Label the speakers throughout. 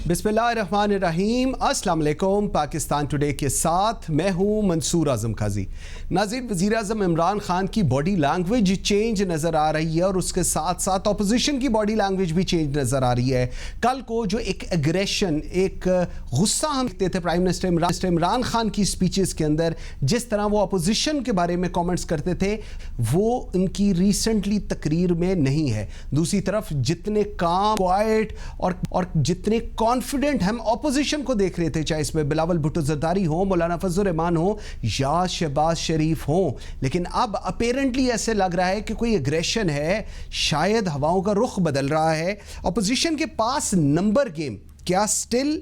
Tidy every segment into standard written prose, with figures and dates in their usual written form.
Speaker 1: बिस्मिल्लाहिर्रहमानिर्रहीम, अस्सलाम वालेकुम। पाकिस्तान टुडे के साथ मैं हूं मंसूर आजम खाजी। नाज़रीन, वज़ीर आज़म इमरान खान की बॉडी लैंग्वेज चेंज नज़र आ रही है और उसके साथ साथ अपोजिशन की बॉडी लैंग्वेज भी चेंज नज़र आ रही है। कल को जो एक एग्रेशन, एक गुस्सा हम देखते थे प्राइम मिनिस्टर इमरान खान की स्पीचेस के अंदर, जिस तरह वो अपोजिशन के बारे में कमेंट्स करते थे, वो उनकी रिसेंटली तकरीर में नहीं है। दूसरी तरफ जितने काम, क्वाइट और जितने कॉन्फिडेंट हम ऑपोजिशन को देख रहे थे, चाहे इसमें बिलावल भुट्टो जरदारी हो, मौलाना फजल रहमान हो या शहबाज शरीफ हो, लेकिन अब अपेरेंटली ऐसे लग रहा है कि कोई एग्रेशन है, शायद हवाओं का रुख बदल रहा है। ऑपोजिशन के पास नंबर गेम क्या स्टिल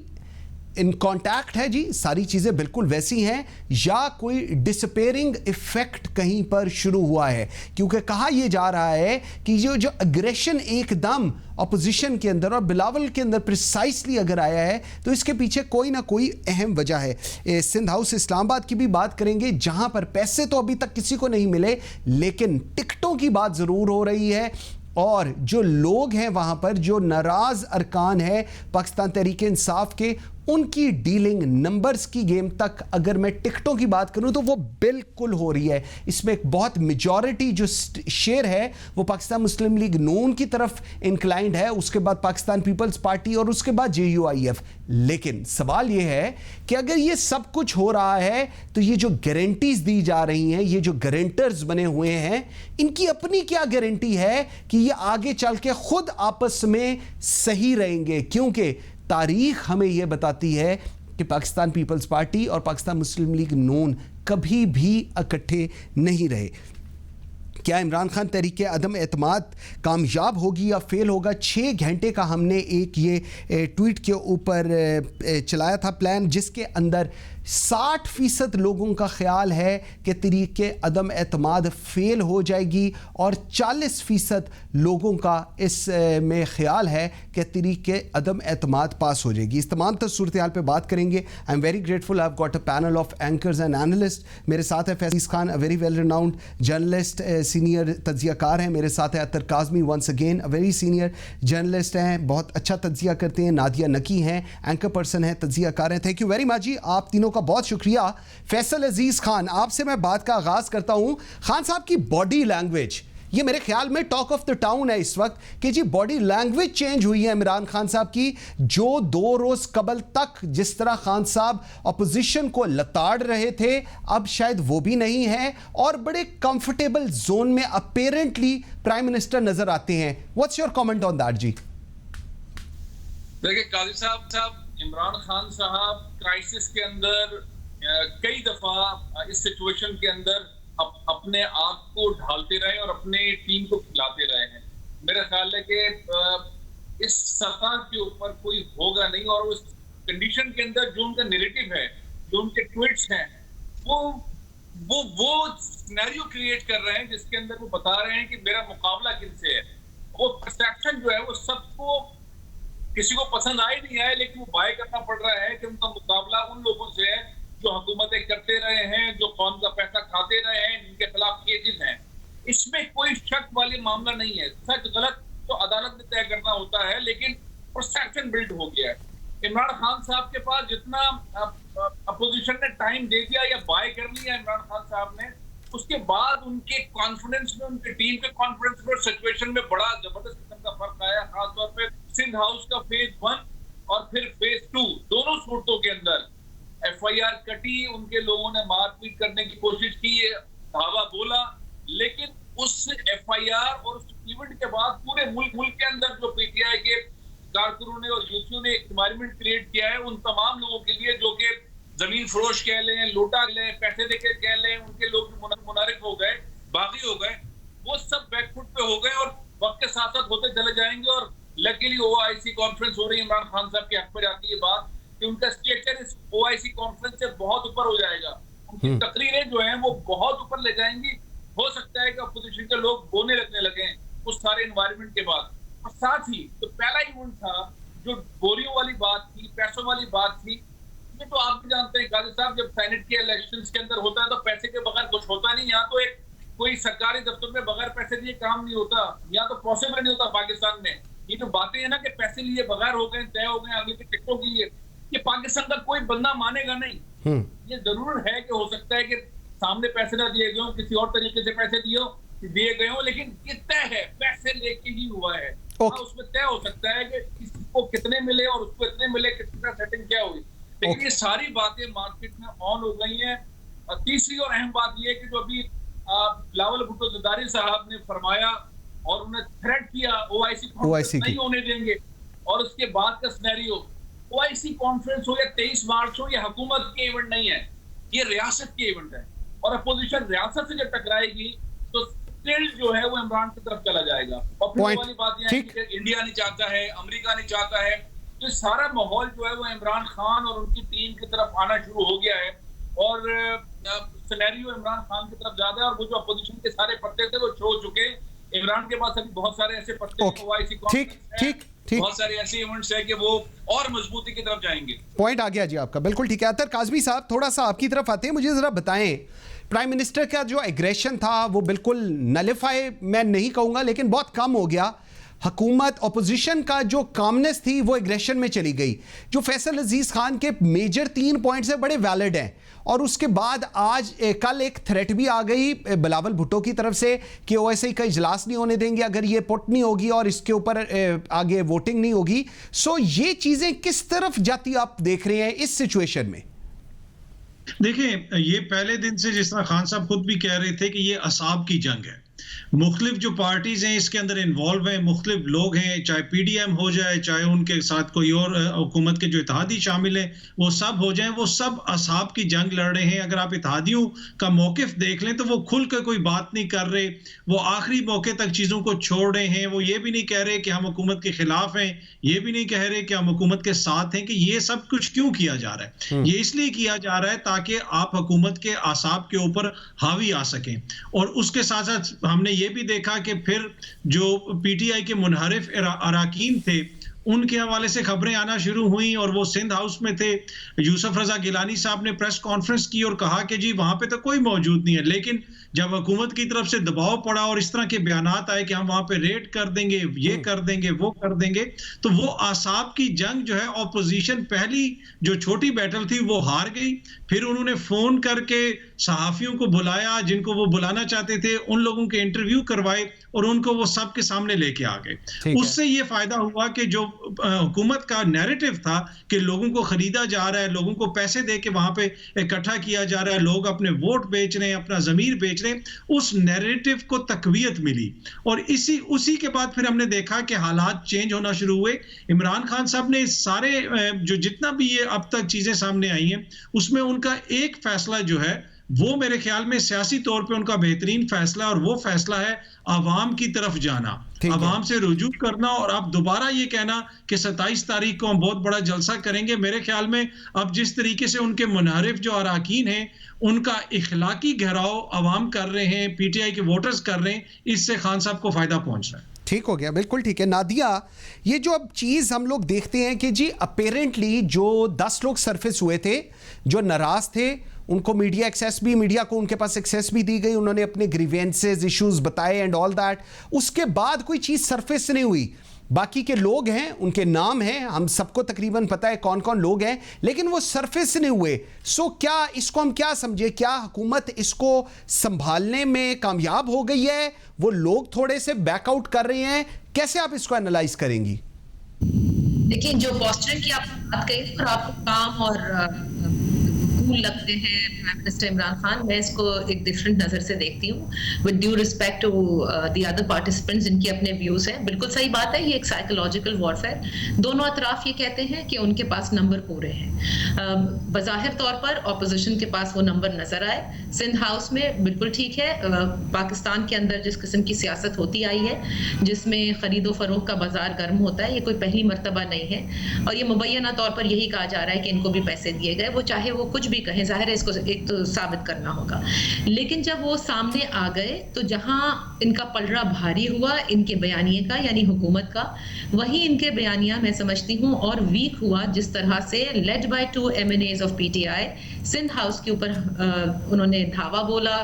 Speaker 1: इन कॉन्टैक्ट है जी? सारी चीज़ें बिल्कुल वैसी हैं या कोई डिसअपेयरिंग इफेक्ट कहीं पर शुरू हुआ है? क्योंकि कहा यह जा रहा है कि जो अग्रेशन एकदम अपोजिशन के अंदर और बिलावल के अंदर प्रिसाइसली अगर आया है तो इसके पीछे कोई ना कोई अहम वजह है। सिंध हाउस इस्लामाबाद की भी बात करेंगे, जहां पर पैसे तो अभी तक किसी को नहीं मिले, लेकिन टिकटों की बात ज़रूर हो रही है। और जो लोग हैं वहां पर, जो नाराज अरकान है पाकिस्तान तहरीक इंसाफ के, उनकी डीलिंग नंबर्स की गेम तक अगर मैं टिकटों की बात करूं तो वो बिल्कुल हो रही है। इसमें एक बहुत मेजॉरिटी जो शेयर है वो पाकिस्तान मुस्लिम लीग नून की तरफ इंक्लाइंड है, उसके बाद पाकिस्तान पीपल्स पार्टी और उसके बाद JUIF। लेकिन सवाल ये है कि अगर ये सब कुछ हो रहा है तो ये जो गारंटीज दी जा रही हैं, ये जो गारंटर्स बने हुए हैं, इनकी अपनी क्या गारंटी है कि ये आगे चल के खुद आपस में सही रहेंगे? क्योंकि तारीख हमें यह बताती है कि पाकिस्तान पीपल्स पार्टी और पाकिस्तान मुस्लिम लीग नून कभी भी इकट्ठे नहीं रहे। क्या इमरान खान तहरीक अदम एतमाद कामयाब होगी या फेल होगा? 6 घंटे का हमने एक ये ट्वीट के ऊपर चलाया था प्लान, जिसके अंदर 60% लोगों का ख्याल है कि तहरीक अदम एतमाद फेल हो जाएगी और 40% लोगों का इस में ख्याल है कि तहरीक अदम एतमाद पास हो जाएगी। इस तमाम तर सूरत हाल पर बात करेंगे। I am very grateful, I have got a panel of anchors and analyst. मेरे साथ है Faiz Khan, a very well renowned journalist, senior तज्जियाकार हैं। मेरे साथ है Athar Kazmi, once again a very senior journalist हैं, बहुत अच्छा तज्जिया करते हैं। नादिया नकी हैं, एंकर पर्सन हैं, तज्जियाकार हैं। थैंक यू वेरी मच जी, आप तीनों का बहुत शुक्रिया। फैसल अजीज खान, आपसे मैं बात का आगाज करता हूं। खान साहब की बॉडी लैंग्वेज, ये मेरे ख्याल में टॉक ऑफ द टाउन है इस वक्त कि जी बॉडी लैंग्वेज चेंज हुई है इमरान खान साहब की। जो 2 रोज कबल तक जिस तरह खान साहब अपोजिशन को लताड़ रहे थे, अब शायद वो भी नहीं है और बड़े कंफर्टेबल जोन में अपेरेंटली प्राइम मिनिस्टर नजर आते हैं। What's your comment on that जी?
Speaker 2: देखिए काजी साहब इमरान खान साहब क्राइसिस के अंदर कई दफा इस सिचुएशन के अंदर अपने आप को ढालते रहे और अपने टीम को खिलाते रहे हैं। मेरा ख्याल है कि इस सतह के ऊपर कोई होगा नहीं और उस कंडीशन के अंदर जो उनका नैरेटिव है, जो उनके ट्वीट्स हैं, वो सिनेरियो क्रिएट कर रहे हैं जिसके अंदर वो बता रहे हैं कि मेरा मुकाबला किनसे है। वो परसेप्शन जो है वो सबको, किसी को पसंद आए नहीं आए, लेकिन वो बाय करना पड़ रहा है कि उनका मुकाबला उन लोगों से है जो हुकूमतें करते रहे हैं, जो कौम का पैसा खाते रहे हैं, जिनके खिलाफ केसेस हैं। इसमें कोई शक वाली मामला नहीं है। सच गलत तो अदालत में तय करना होता है, लेकिन परसेप्शन बिल्ड हो गया है। इमरान खान साहब के पास जितना अपोजिशन ने टाइम दे दिया या बाय कर लिया इमरान खान साहब ने, उसके बाद उनके कॉन्फिडेंस में, उनके टीम के कॉन्फिडेंस में, सिचुएशन में बड़ा जबरदस्त किस्म का फर्क आया। खासतौर पर सिंध हाउस का फेज 1 और फिर फेज 2, दोनों सूरतों के अंदर FIR कटी, उनके लोगों ने मारपीट करने की कोशिश की, धावा बोला, लेकिन उस FIR और उस इवेंट के बाद पूरे मुल्क के अंदर जो PTI के कारकुनों ने और यूथियों ने एक एनवायरनमेंट क्रिएट किया है, उन तमाम लोगों के लिए जो कि जमीन फरोश कह लें, लोटा लें, पैसे देके कह लें, उनके लोग मुनारिफ हो गए, बागी हो गए, वो सब बैकफुट पे हो गए और वक्त के साथ साथ होते चले जाएंगे। और लकीली OIC कॉन्फ्रेंस हो रही है, इमरान खान साहब के हक में जाती है बात कि उनका स्टेचर इस OIC कॉन्फ्रेंस से बहुत ऊपर हो जाएगा। उनकी तकरीरें जो हैं वो बहुत ऊपर ले जाएंगी। हो सकता है कि अपोजिशन के लोग बोने लगने लगे उस सारे एनवायरनमेंट के बाद। और साथ ही जो पहला इवेंट था, जो बोरियों वाली बात थी, पैसों वाली बात थी, ये तो आप भी जानते हैं काजी साहब, जब सेनेट के इलेक्शंस के अंदर होता है तो पैसे के बगैर कुछ होता नहीं। यहाँ तो एक कोई सरकारी दफ्तर में बगैर पैसे दिए काम नहीं होता, यहाँ तो पॉसिबल नहीं होता पाकिस्तान में। ये जो बातें है ना कि पैसे लिए बगैर हो गए, तय हो गए आगे के टिकटों की, ये पाकिस्तान का कोई बंदा मानेगा नहीं। ये जरूर है कि हो सकता है कि सामने पैसे ना दिए गए हो, किसी और तरीके से पैसे दिए गए हो, लेकिन ये तय है, पैसे लेके ही हुआ है। उसमें तय हो सकता है कि किसको कितने मिले और उसको इतने मिले, कितना सेटिंग क्या हुई, लेकिन ये सारी बातें मार्केट में ऑन हो गई हैं। तीसरी और अहम बात ये है कि जो अभी बिलावल भुट्टो ज़रदारी साहब ने फरमाया और उन्हें थ्रेट किया ओआईसी कॉन्फ्रेंस नहीं होने देंगे, और उसके बाद का सिनेरियो, ओआईसी कॉन्फ्रेंस हो या 23 मार्च हो, ये हुकूमत के इवेंट नहीं है, ये रियासत के इवेंट है, और अपोजिशन रियासत से जब टकराएगी तो स्टिल जो है वो इमरान की तरफ चला जाएगा। और फिर वाली बात यह है कि इंडिया नहीं चाहता है, अमेरिका नहीं चाहता है, तो सारा माहौल जो है वो इमरान खान और उनकी टीम की तरफ आना शुरू हो गया है, और सिनेरियो इमरान खान की तरफ ज्यादा है, और वो जो अपोजिशन के सारे पत्ते थे वो छोड़ चुके। इमरान के पास अभी बहुत सारे ऐसे पत्ते बहुत सारे ऐसे इवेंट्स है कि वो और मजबूती की तरफ जाएंगे।
Speaker 1: पॉइंट आ गया जी आपका, बिल्कुल ठीक है। अतर काज़मी साहब, थोड़ा सा आपकी तरफ आते हैं, मुझे जरा बताएं, प्राइम मिनिस्टर का जो एग्रेशन था वो बिल्कुल नलिफाई मैं नहीं कहूंगा, लेकिन बहुत कम हो गया। हुकूमत अपोजिशन का जो कामनेस थी वो एग्रेशन में चली गई। जो फैसल अजीज खान के मेजर 3 पॉइंट्स है बड़े वैलिड हैं, और उसके बाद आज कल एक थ्रेट भी आ गई बिलावल भुट्टो की तरफ से कि ओएसआई का इजलास नहीं होने देंगे अगर ये पुट नहीं होगी और इसके ऊपर आगे वोटिंग नहीं होगी। सो ये चीजें किस तरफ जाती आप देख रहे हैं इस सिचुएशन में?
Speaker 3: देखिए, ये पहले दिन से जिस तरह खान साहब खुद भी कह रहे थे कि ये असाब की जंग है, मुख्तलिफ जो पार्टीज हैं इसके अंदर इन्वॉल्व हैं, मुख्तलिफ लोग हैं, चाहे पीडीएम हो जाए, चाहे उनके साथ कोई और हुकूमत के जो इत्तेहादी शामिल हैं, वो सब हो जाएं, वो सब असाब की जंग लड़ रहे हैं। अगर आप इत्तेहादियों का मौकिफ देख लें तो वो खुल कर कोई बात नहीं कर रहे, वो आखिरी मौके तक चीज़ों को छोड़ रहे हैं। वो ये भी नहीं कह रहे कि हम हुकूमत के खिलाफ हैं, ये भी नहीं कह रहे कि हम हुकूमत के साथ हैं। कि ये सब कुछ क्यों किया जा रहा है? ये इसलिए किया जा रहा है ताकि आप हुकूमत के आसाब के ऊपर हावी आ सकें। और उसके साथ साथ हमने ये भी देखा कि फिर जो पीटीआई के मुनहरिफ अराकीन थे उनके हवाले से खबरें आना शुरू हुई, और वो सिंध हाउस में थे। यूसुफ रजा गिलानी साहब ने प्रेस कॉन्फ्रेंस की और कहा कि जी वहां पे तो कोई मौजूद नहीं है, लेकिन जब हुकूमत की तरफ से दबाव पड़ा और इस तरह के बयानात आए कि हम वहां पे रेड कर देंगे, ये कर देंगे, वो कर देंगे, तो वो आसाब की जंग जो है, ऑपोजिशन पहली जो छोटी बैटल थी वो हार गई। फिर उन्होंने फोन करके सहाफियों को बुलाया, जिनको वो बुलाना चाहते थे, उन लोगों के इंटरव्यू करवाए और उनको वो सबके सामने लेके आ गए। उससे ये फायदा हुआ कि जो हुकूमत का नैरेटिव था कि लोगों को खरीदा जा रहा है, लोगों को पैसे दे के वहां पे इकट्ठा किया जा रहा है, लोग अपने वोट बेच रहे हैं, अपना जमीर बेच रहे हैं, उस नैरेटिव को तकवीयत मिली। और उसी के बाद फिर हमने देखा कि हालात चेंज होना शुरू हुए। इमरान खान साहब ने सारे जो जितना भी ये अब तक चीजें सामने आई हैं उसमें उनका एक फैसला जो है वो मेरे ख्याल में सियासी तौर पे उनका बेहतरीन फैसला, और वो फैसला है आवाम की तरफ जाना, आवाम से रुजू करना। और अब दोबारा ये कहना कि 27 तारीख को हम बहुत बड़ा जलसा करेंगे, मेरे ख्याल में अब जिस तरीके से उनके मुनारिफ जो अराकीन हैं उनका इखलाकी घेराव आवाम कर रहे हैं, पीटीआई के वोटर्स कर रहे हैं, इससे खान साहब को फायदा पहुंच रहा है।
Speaker 1: ठीक हो गया, बिल्कुल ठीक है। नादिया, ये जो अब चीज़ हम लोग देखते हैं कि जी अपेरेंटली जो 10 लोग सरफेस हुए थे जो नाराज थे, उनको मीडिया एक्सेस भी, मीडिया को उनके पास एक्सेस भी दी गई, उन्होंने अपने ग्रीवेंसेस इश्यूज बताए एंड ऑल दैट। उसके बाद कोई चीज़ सरफेस नहीं हुई। बाकी के लोग हैं, उनके नाम हैं, हम सबको तकरीबन पता है कौन कौन लोग हैं, लेकिन वो सरफेस नहीं हुए। सो क्या इसको हम क्या समझे? क्या हुकूमत इसको संभालने में कामयाब हो गई है? वो लोग थोड़े से बैकआउट कर रहे हैं? कैसे आप इसको एनालाइज करेंगी?
Speaker 4: देखिए, जो पोस्चर की आप बात कही और आपको काम और लगते हैं प्राइम मिनिस्टर इमरान खान, मैं इसको एक डिफरेंट नजर से देखती हूँ, with due respect to the other participants जिनके अपने व्यूज हैं। बिल्कुल सही बात है, ये एक साइकोलॉजिकल वॉरफेयर, दोनों अतराफ ये कहते हैं कि उनके पास नंबर पूरे हैं। बज़ाहिर तौर पर ऑपोजिशन के पास वो नंबर नजर आए। सिंध हाउस में बिल्कुल ठीक है, पाकिस्तान के अंदर जिस किस्म की सियासत होती आई है, जिसमें खरीदो फरोख्त का बाजार गर्म होता है, ये कोई पहली मर्तबा नहीं है, और ये मुबैना तौर पर यही कहा जा रहा है कि इनको भी पैसे दिए गए, वो चाहे वो कुछ भी कहें, जाहिर है इसको एक तो साबित करना होगा। लेकिन जब वो सामने आ गए तो जहां इनका पलड़ा भारी हुआ इनके बयानिए का, यानी हुकूमत का, वही इनके बयानिया मैं समझती हूँ और वीक हुआ, जिस तरह से led by 2 MNAs of PTI Sindh house के ऊपर उन्होंने धावा बोला,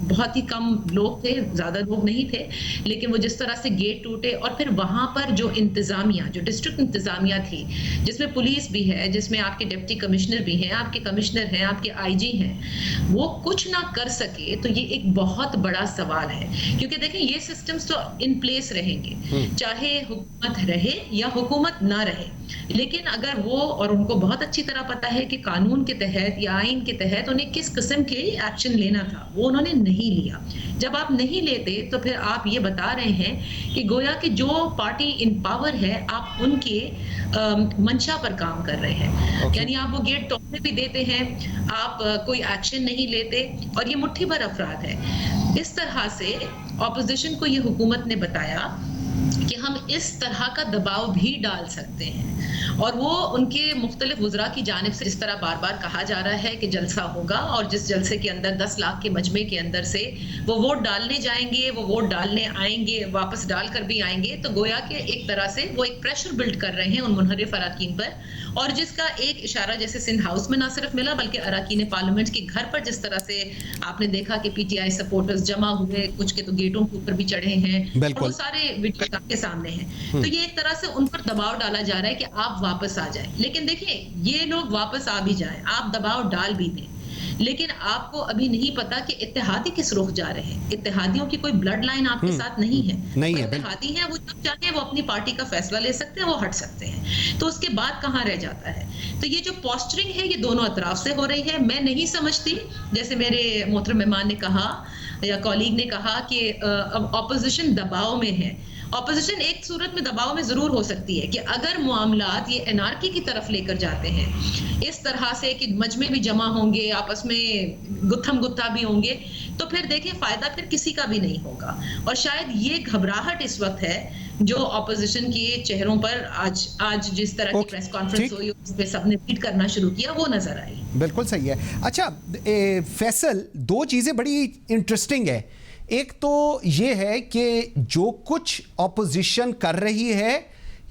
Speaker 4: बहुत ही कम लोग थे, ज्यादा लोग नहीं थे, लेकिन वो जिस तरह से गेट टूटे और फिर वहां पर जो इंतजामिया, जो डिस्ट्रिक्ट इंतजामिया थी, जिसमें पुलिस भी है, जिसमें आपके डिप्टी कमिश्नर भी हैं, आपके कमिश्नर हैं, आपके आईजी हैं, वो कुछ ना कर सके तो ये एक बहुत बड़ा सवाल है। क्योंकि देखें ये सिस्टम्स तो इन प्लेस रहेंगे, चाहे हुकूमत रहे या हुकूमत ना रहे, लेकिन अगर वो, और उनको बहुत अच्छी तरह पता है कि कानून के तहत या आइन के तहत उन्हें किस किस्म के एक्शन लेना था, वो उन्होंने नहीं लिया। जब आप नहीं लेते तो फिर आप ये बता रहे हैं कि गोया कि जो पार्टी इन पावर है आप उनके मंशा पर काम कर रहे हैं। यानी आप वो गेट तोड़ने भी देते हैं, आप कोई एक्शन नहीं लेते, और ये मुट्ठी भर अफराद है। इस तरह से ऑपोजिशन को ये हुकूमत ने बताया कि हम इस तरह का दबाव भी डाल सकते हैं, और वो उनके मुख्तलिफ वज़रा की जानिब से जिस तरह बार बार कहा जा रहा है कि जलसा होगा, और जिस जलसे के अंदर 10 लाख के मजमे के अंदर से वो वोट डालने जाएंगे, वो वोट डालने आएंगे, वापस डाल कर भी आएंगे, तो गोया के एक तरह से वो एक प्रेशर बिल्ड कर रहे हैं उन मुनहरिफ अराकीन पर, और जिसका एक इशारा जैसे सिंध हाउस में ना सिर्फ मिला बल्कि अराकीन पार्लियामेंट के घर पर जिस तरह से आपने देखा कि पीटीआई सपोर्टर्स जमा हुए, कुछ के तो गेटों के ऊपर भी चढ़े हैं, वो सारे वीडियो आपके सामने हैं। तो ये एक तरह से उन पर दबाव डाला जा रहा है कि आप वापस आ जाए। लेकिन देखिए ये लोग वापस आ भी जाएं, आप दबाव डाल भी दें, लेकिन आपको अभी नहीं पता कि इत्तेहादी किस रुख जा रहे हैं। इत्तेहादियों की कोई ब्लड लाइन आपके साथ नहीं है, इत्तेहादी है, वो जब चाहे वो अपनी पार्टी का फैसला ले सकते हैं, वो हट सकते हैं, तो उसके बाद कहाँ रह जाता है। तो ये जो पोस्टरिंग है ये दोनों अतराफ से हो रही है। मैं नहीं समझती, जैसे मेरे मोहतरम मेहमान ने कहा या कॉलीग ने कहा कि अब ऑपोजिशन दबाव में है। ऑपोजिशन एक सूरत में दबाव में जरूर हो सकती है कि अगर मामलात ये एनआरकी की तरफ लेकर जाते हैं, इस तरह से कि मजमे भी जमा होंगे, आपस में गुत्थम गुत्था भी होंगे, तो फिर देखिए फायदा फिर किसी का भी नहीं होगा। और शायद ये घबराहट इस वक्त है जो ऑपोजिशन के चेहरों पर आज जिस तरह की प्रेस कॉन्फ्रेंस हुई उस पे सबने ट्वीट करना शुरू किया, वो नजर आई।
Speaker 1: बिल्कुल सही है। अच्छा फैसल, दो चीजें बड़ी इंटरेस्टिंग है। एक तो ये है कि जो कुछ ऑपोजिशन कर रही है,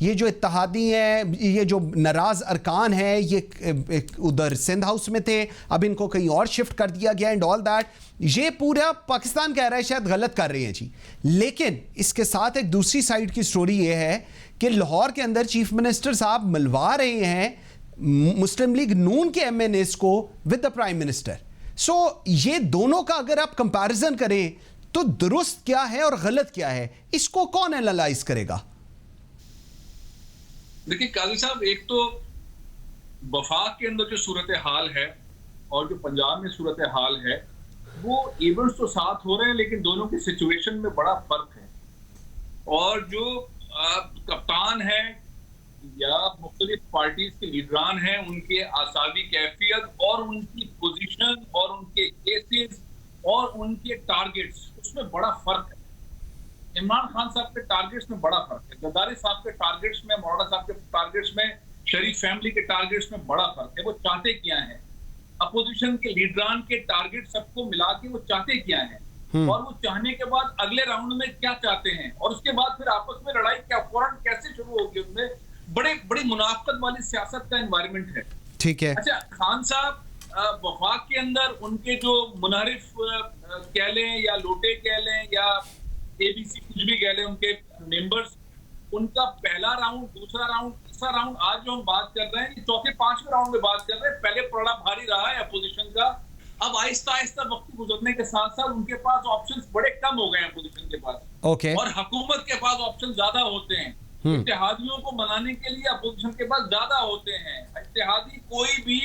Speaker 1: ये जो इत्तेहादी है, ये जो नाराज अरकान है, ये उधर सिंध हाउस में थे, अब इनको कहीं और शिफ्ट कर दिया गया एंड ऑल दैट, ये पूरा पाकिस्तान कह रहा है शायद गलत कर रही हैं जी। लेकिन इसके साथ एक दूसरी साइड की स्टोरी ये है कि लाहौर के अंदर चीफ मिनिस्टर साहब मिलवा रहे हैं मुस्लिम लीग नून के MNAs को विद द प्राइम मिनिस्टर। सो ये दोनों का अगर आप कंपैरिजन करें तो दुरुस्त क्या है और गलत क्या है, इसको कौन एनालाइज करेगा?
Speaker 2: देखिए काजी साहब, एक तो वफाक के अंदर जो सूरत हाल है और जो पंजाब में सूरत हाल है, वो इवेंट्स तो साथ हो रहे हैं, लेकिन दोनों की सिचुएशन में बड़ा फर्क है। और जो कप्तान है या मुख्तलिफ पार्टीज के लीडरान हैं, उनके आसावी कैफियत और उनकी पोजीशन और उनके केसेस और उनके टारगेट्स, उसमें बड़ा फर्क है। इमरान खान साहब के टारगेट्स में बड़ा फर्क है, जरदारी साहब के टारगेट्स में, मौलाना साहब के टारगेट्स में, शरीफ फैमिली के टारगेट्स में बड़ा फर्क है। वो चाहते क्या हैं, अपोजिशन के लीडरान के टारगेट सबको मिला के वो चाहते क्या हैं, और वो चाहने के बाद अगले राउंड में क्या चाहते हैं, और उसके बाद फिर आपस में लड़ाई क्या फौरन कैसे शुरू होगी, उनमें बड़ी मुनाफकत वाली सियासत का एनवायरनमेंट है।
Speaker 1: ठीक है।
Speaker 2: अच्छा, खान साहब वफाक के अंदर उनके जो मुनारिफ कह लें या लोटे कह लें या ABC कुछ भी कह लें, उनके मेंबर्स, उनका पहला राउंड, दूसरा राउंड, तीसरा राउंड, आज जो हम बात कर रहे हैं ये चौथे पांचवें राउंड में बात कर रहे हैं। पहले बड़ा भारी रहा है अपोजिशन का, अब आहिस्ता आहिस्ता वक्त गुजरने के साथ साथ उनके पास ऑप्शंस बड़े कम हो गए हैं अपोजिशन के पास, और हुकूमत के पास ऑप्शन ज्यादा होते हैं। इत्तेहादियों को मनाने के लिए अपोजिशन के पास ज्यादा होते हैं। इत्तेहादी कोई भी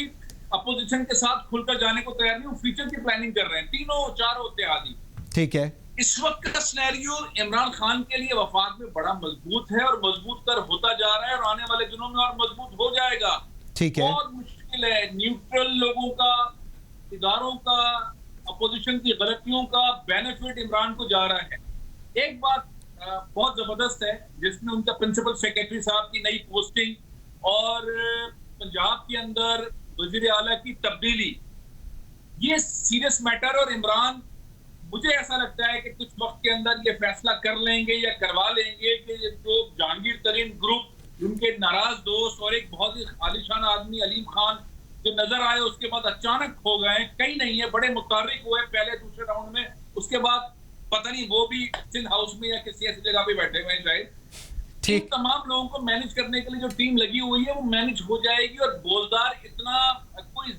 Speaker 2: अपोजिशन के साथ खुलकर जाने को तैयार नहीं, वो फ्यूचर की प्लानिंग कर रहे हैं, तीनों चारों इत्तेहादी। ठीक है। इस वक्त का सिनेरियो इमरान खान के लिए वफाक में बड़ा मजबूत है और मजबूत कर होता जा रहा है, और आने वाले दिनों में और मजबूत हो जाएगा। ठीक है। बहुत मुश्किल है न्यूट्रल लोगों का, इदारों का, अपोजिशन की गलतियों का बेनिफिट इमरान को जा रहा है। एक बात बहुत जबरदस्त है जिसमें उनका प्रिंसिपल सेक्रेटरी साहब की नई पोस्टिंग और पंजाब के अंदर वजीर आला की तब्दीली, ये सीरियस मैटर। और इमरान, मुझे ऐसा लगता है कि कुछ वक्त के अंदर ये फैसला कर लेंगे या करवा लेंगे कि जो जहांगीर तरीन ग्रुप, उनके नाराज दोस्त और एक बहुत ही आलिशान आदमी अलीम खान जो नजर आए, उसके बाद अचानक हो गए, कहीं नहीं है, बड़े मुतारिक हुए पहले दूसरे राउंड में, उसके बाद पता नहीं वो भी सिंध हाउस में या किसी ऐसी जगह पे बैठे हुए हैं शायद।
Speaker 1: ठीक,
Speaker 2: तमाम लोगों को मैनेज करने के लिए जो टीम लगी हुई है वो मैनेज हो जाएगी, और बोलदार इतना कोई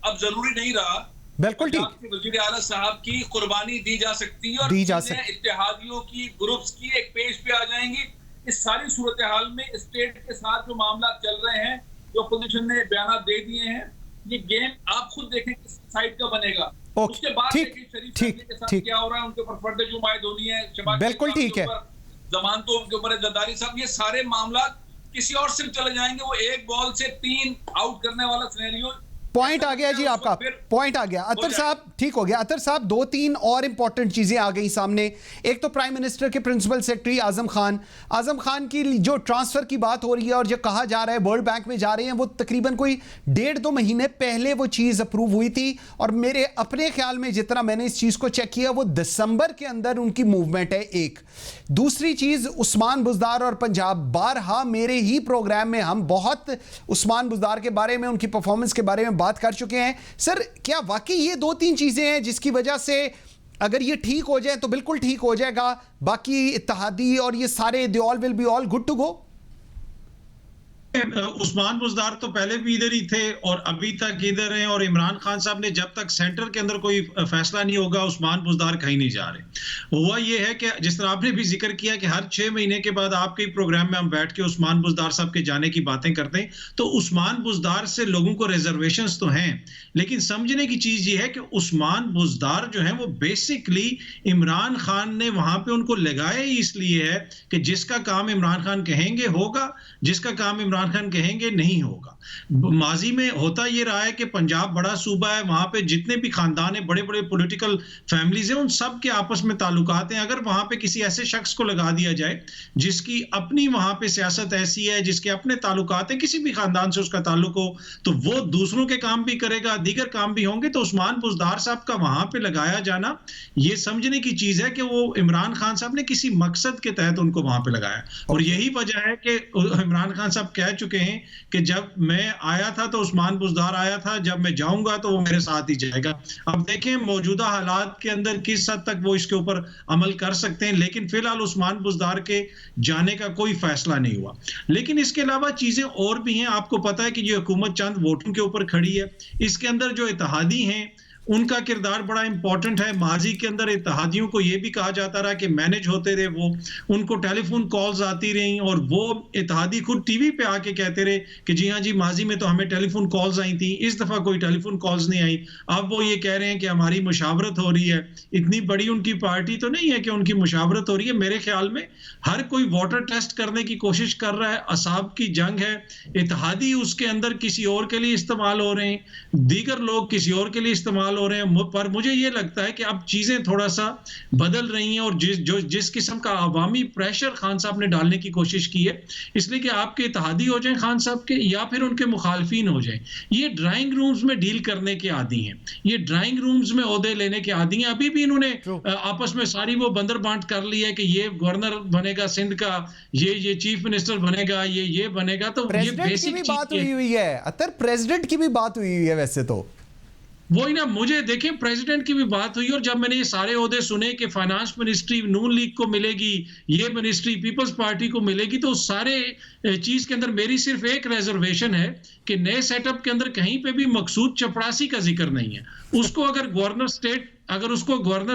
Speaker 2: अब जरूरी नहीं रहा।
Speaker 1: बिल्कुल ठीक,
Speaker 2: वज़ीर आला साहब की कुर्बानी दी जा सकती है और
Speaker 1: दी जा
Speaker 2: चीजें
Speaker 1: सकती।
Speaker 2: इत्तेहादियों की, ग्रुप्स की एक पेज पे आ जाएंगी। इस सारी सूरत हाल में स्टेट के साथ जो मामला चल रहे हैं, जो अपोजिशन ने बयान दे दिए हैं, ये गेम आप खुद देखें किस साइड का बनेगा।
Speaker 1: ओके,
Speaker 2: उसके बाद
Speaker 1: ठीक,
Speaker 2: देखें शरीफ
Speaker 1: ठीक,
Speaker 2: के साथ
Speaker 1: ठीक।
Speaker 2: क्या हो रहा है, उनके ऊपर फर्द जुर्मायत होनी है, शहबाज
Speaker 1: बिल्कुल
Speaker 2: शरीफ
Speaker 1: ठीक है।
Speaker 2: के ऊपर जमानतों के ऊपर जरदारी साहब, ये सारे मामला किसी और से चले जाएंगे। वो एक बॉल से 3 आउट करने वाला सिनेरियो।
Speaker 1: पॉइंट आ गया जी आपका, पॉइंट आ गया। अतर साहब ठीक हो गया। अतर साहब 2-3 और इंपॉर्टेंट चीजें आ गई सामने। एक तो प्राइम मिनिस्टर के प्रिंसिपल सेक्रेटरी आजम खान की जो ट्रांसफर की बात हो रही है और जो कहा जा रहा है वर्ल्ड बैंक में जा रहे हैं, वो तकरीबन कोई 1.5-2 महीने पहले वो चीज अप्रूव हुई थी, और मेरे अपने ख्याल में जितना मैंने इस चीज को चेक किया वो दिसंबर के अंदर उनकी मूवमेंट है। एक दूसरी चीज उस्मान बुज़दार और पंजाब, बारहा मेरे ही प्रोग्राम में हम बहुत उस्मान बुज़दार के बारे में, उनकी परफॉर्मेंस के बारे में बात कर चुके हैं। सर क्या वाकई ये 2-3 चीजें हैं जिसकी वजह से अगर ये ठीक हो जाए तो बिल्कुल ठीक हो जाएगा, बाकी इत्तेहादी और ये सारे they all will be all good to go?
Speaker 3: Usman Buzdar तो पहले भी इधर ही थे और अभी तक इधर हैं, और इमरान खान साहब ने जब तक सेंटर के अंदर कोई फैसला नहीं होगा उस्मान बुज़दार कहीं नहीं जा रहे। हुआ ये है कि जिस तरह आपने भी जिक्र किया कि हर 6 महीने के बाद आपके प्रोग्राम में हम बैठ के उस्मान बुज़दार साहब के जाने की बातें करते हैं, तो उस्मान बुज़दार से लोगों को रिजर्वेशंस तो हैं, लेकिन समझने की चीज ये है कि उस्मान बुज़दार जो है वो बेसिकली इमरान खान ने वहां पे उनको लगाया ही इसलिए है कि जिसका काम इमरान खान कहेंगे होगा, जिसका काम इमरान खान कहेंगे नहीं होगा। माजी में होता ये रहा है कि पंजाब बड़ा सूबा है, वहां पे जितने भी खानदान है, बड़े बड़े पॉलिटिकल फैमिलीज हैं, उन सब के आपस में ताल्लुकात हैं। अगर वहां पे किसी ऐसे शख्स को लगा दिया जाए जिसकी अपनी वहां पे सियासत ऐसी है, जिसके अपने ताल्लुकात है, किसी भी खानदान से उसका ताल्लुक हो, तो वो दूसरों के काम भी करेगा, दीगर काम भी होंगे। तो उस्मान बुज़दार साहब का वहां पे लगाया जाना ये समझने की चीज है कि वो इमरान खान साहब ने किसी मकसद के तहत उनको वहां पे लगाया, और यही वजह है कि इमरान खान साहब कह चुके हैं कि जब मैं आया था तो उस्मान बुज़दार आया था, जब मैं जाऊंगा तो वो मेरे साथ ही जाएगा। अब देखें मौजूदा हालात के अंदर किस हद तक वो इसके ऊपर अमल कर सकते हैं, लेकिन फिलहाल उस्मान बुज़दार के जाने का कोई फैसला नहीं हुआ। लेकिन इसके अलावा चीजें और भी हैं। आपको पता है कि ये हुकूमत चंद वोटों के ऊपर खड़ी है, इसके अंदर जो इत्तेहादी हैं उनका किरदार बड़ा इंपॉर्टेंट है। माजी के अंदर इत्तेहादियों को यह भी कहा जाता रहा कि मैनेज होते रहे, वो उनको टेलीफोन कॉल्स आती रही और वो इत्तेहादी खुद टीवी पे आके कहते रहे कि जी हाँ जी माजी में तो हमें टेलीफोन कॉल्स आई थी, इस दफा कोई टेलीफोन कॉल्स नहीं आई। अब वो ये कह रहे हैं कि हमारी मुशावरत हो रही है। इतनी बड़ी उनकी पार्टी तो नहीं है कि उनकी मुशावरत हो रही है। मेरे ख्याल में हर कोई वोटर टेस्ट करने की कोशिश कर रहा है। असाब की जंग है, इत्तेहादी उसके अंदर किसी और के लिए इस्तेमाल हो रहे हैं, दीगर लोग किसी और के लिए इस्तेमाल हो रहे हैं। पर मुझे ये लगता है कि अब चीजें थोड़ा सा बदल रही हैं, और जिस किस्म का अवामी प्रेशर खान साहब ने डालने की कोशिश की है, इसलिए कि आपके इत्तेहादी हो जाएं खान साहब के या फिर उनके मुखालफिन हो जाएं, ये ड्राइंग रूम्स में डील करने के आदी हैं, ये ड्राइंग रूम्स में ओहदे लेने के आदी हैं। अभी भी इन्होंने आपस में सारी वो बंदर बांट कर ली है कि ये गवर्नर बनेगा सिंध का, ये चीफ मिनिस्टर बनेगा, ये बनेगा। तो ये बेसिक
Speaker 1: की भी बात हुई है, अतर प्रेसिडेंट की भी बात हुई है। वैसे तो
Speaker 3: वही ना, मुझे देखें प्रेसिडेंट की भी बात हुई, और जब मैंने ये सारे ओहदे सुने कि फाइनेंस मिनिस्ट्री नून लीग को मिलेगी, ये मिनिस्ट्री पीपल्स पार्टी को मिलेगी, तो सारे चीज के अंदर मेरी सिर्फ एक रिजर्वेशन है कि नए सेटअप के अंदर कहीं पे भी मकसूद चपरासी का जिक्र नहीं है। उसको अगर गवर्नर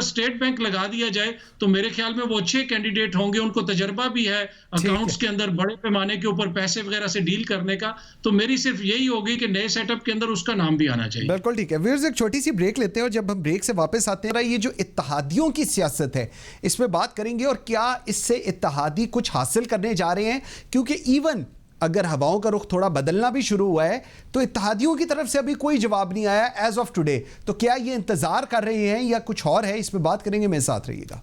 Speaker 3: स्टेट बैंक लगा दिया जाए तो मेरे ख्याल में वो अच्छे कैंडिडेट होंगे, उनको तजर्बा भी है अकाउंट्स के अंदर बड़े पैमाने के ऊपर पैसे वगैरह से डील करने का। तो मेरी सिर्फ यही होगी कि नए सेटअप के अंदर उसका नाम भी आना चाहिए।
Speaker 1: बिल्कुल ठीक है। व्यूअर्स एक छोटी सी ब्रेक लेते हैं, और जब हम ब्रेक से वापस आते हैं ये जो इत्तेहादियों की सियासत है इस पे बात करेंगे, और क्या इससे इत्तेहादी कुछ हासिल करने जा रहे हैं, क्योंकि इवन अगर हवाओं का रुख थोड़ा बदलना भी शुरू हुआ है तो इत्तेहादियों की तरफ से अभी कोई जवाब नहीं आया एज ऑफ टुडे। तो क्या ये इंतजार कर रहे हैं या कुछ और है, इस पे बात करेंगे। मेरे साथ रहिएगा।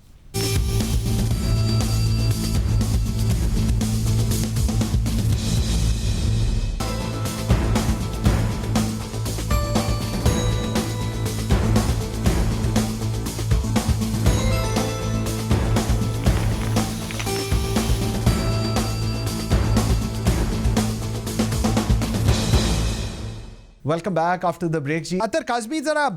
Speaker 1: Welcome back after the break जी। अतर काज़मी, जरा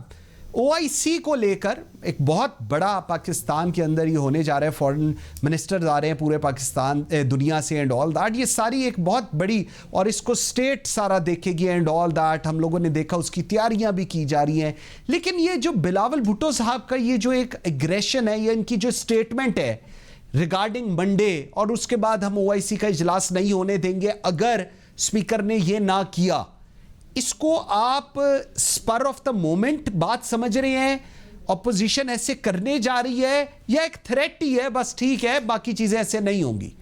Speaker 1: ओआईसी को लेकर एक बहुत बड़ा पाकिस्तान के अंदर ये होने जा रहा है, फॉरेन मिनिस्टर्स आ रहे हैं पूरे पाकिस्तान दुनिया से एंड ऑल दैट, ये सारी एक बहुत बड़ी, और इसको स्टेट सारा देखेगी एंड ऑल दैट, हम लोगों ने देखा उसकी तैयारियां भी की जा रही हैं। लेकिन ये जो बिलावल भुट्टो साहब का ये जो एक एग्रेशन है, ये इनकी जो स्टेटमेंट है रिगार्डिंग मंडे, और उसके बाद हम ओआईसी का इजलास नहीं होने देंगे अगर स्पीकर ने ये ना किया, इसको आप स्पर ऑफ द मोमेंट बात समझ रहे हैं, ऑपोजिशन ऐसे करने जा रही है, या एक थ्रेट ही है बस ठीक है बाकी चीजें ऐसे नहीं होंगी?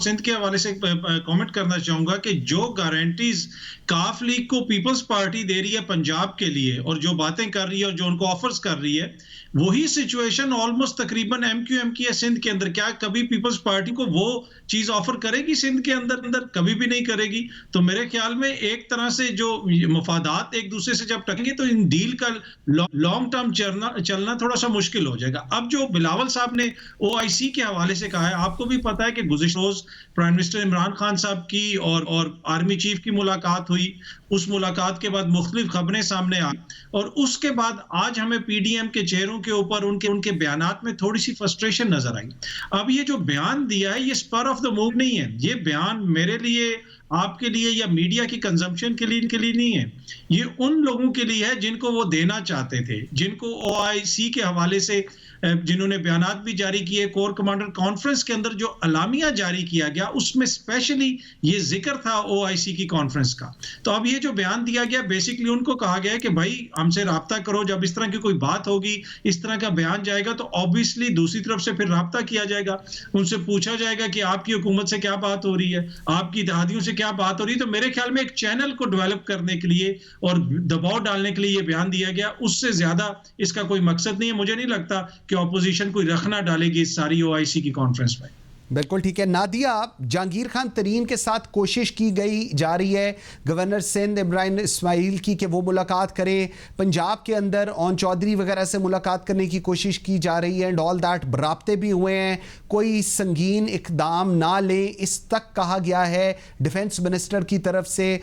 Speaker 3: सिंध के हवाले से कमेंट करना चाहूंगा कि जो गारंटीज काफ लीग को पीपल्स पार्टी दे रही है पंजाब के लिए, और जो बातें कर रही है और जो उनको ऑफर्स कर रही है, वही सिचुएशन ऑलमोस्ट तकरीबन एमक्यूएम की है सिंध के अंदर। क्या कभी पीपल्स पार्टी को वो चीज ऑफर करेगी सिंध के अंदर? कभी भी नहीं करेगी। तो मेरे ख्याल में एक तरह से जो मफादात एक दूसरे से जब टकेंगे तो इन डील का लॉन्ग टर्म चलना थोड़ा सा मुश्किल हो जाएगा। अब जो बिलावल साहब ने ओआईसी के हवाले से कहा है, आपको भी पता है कि गुज़िश्ता रोज प्राइम मिनिस्टर इमरान खान साहब की और आर्मी चीफ की मुलाकात हुई। उस मुलाकात के बाद मुख्तलिफ खबरें सामने आई, और उसके बाद आज हमें पीडीएम के चेहरों के ऊपर उनके बयानात में थोड़ी सी फ्रस्ट्रेशन नजर आई। अब ये जो बयान दिया है, ये स्पर ऑफ द मूव नहीं है। ये बयान मेरे लिए, आपके लिए, या मीडिया की कंजम्पशन के लिए, इनके लिए नहीं है। ये उन लोगों के लिए है जिनको वो देना चाहते थे, जिनको ओआईसी के हवाले से जिन्होंने बयानात भी जारी किए। कोर कमांडर कॉन्फ्रेंस के अंदर जो अलामिया जारी किया गया, उसमें स्पेशली ये जिक्र था ओआईसी की कॉन्फ्रेंस का। तो अब ये जो बयान दिया गया, बेसिकली उनको कहा गया है कि भाई हमसे राब्ता करो, जब इस तरह की कोई बात होगी, इस तरह का बयान जाएगा, तो ऑब्वियसली दूसरी तरफ से फिर राब्ता किया जाएगा, उनसे पूछा जाएगा कि आपकी हुकूमत से क्या बात हो रही है, आपकी इत्तेहादियों से क्या बात हो रही है। तो मेरे ख्याल में एक चैनल को डेवलप करने के लिए और दबाव डालने के लिए ये बयान दिया गया, उससे ज्यादा इसका कोई मकसद नहीं है। मुझे नहीं लगता कि ऑपोजिशन कोई रखना डालेगी इस सारी ओआईसी की कॉन्फ्रेंस में।
Speaker 1: बिल्कुल ठीक है। नादिया, जहांगीर खान तरीन के साथ कोशिश की गई जा रही है गवर्नर सिंध इब्राहिम इस्माइल की कि वो मुलाकात करें, पंजाब के अंदर ओन चौधरी वगैरह से मुलाकात करने की कोशिश की जा रही है एंड ऑल दैट, राब्ते भी हुए हैं, कोई संगीन इकदाम ना लें इस तक कहा गया है डिफेंस मिनिस्टर की तरफ से।